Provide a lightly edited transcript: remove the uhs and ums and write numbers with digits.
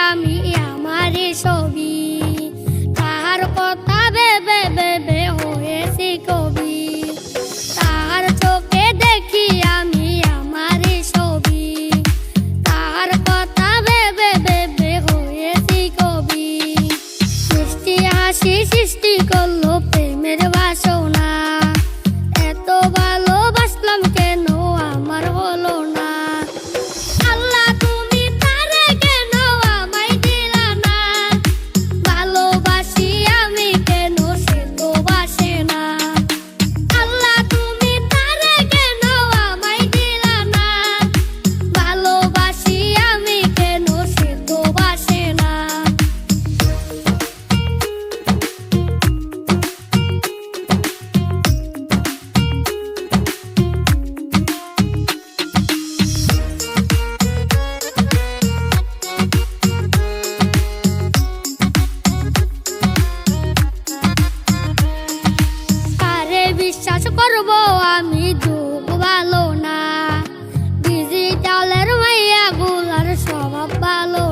আমি আমারই ছবি, তার কথা ভেবে ভেবে হয়েছি কবি। তার চোখে দেখি আমি আমারই ছবি, তার কথা ভেবে ভেবে হয়েছি কবি। সৃষ্টি হাসি সৃষ্টি করলো প্রেমের বাসনা, এত ভালোবাসলাম কেন আমার হলো না। আল্লাহ তুমি তারে কেন আমায় দিলা না, ভালোবাসি আমি কেন সে তো বাসে না। আল্লাহ তুমি তারে কেন আমায় দিলা না, ভালোবাসি আমি কেন সে তো বাসে না। কারে বিশ্বাস করব আমি, যুগ ভালো না, ডিজিটালের মাইয়া গুলার স্বভাব ভালো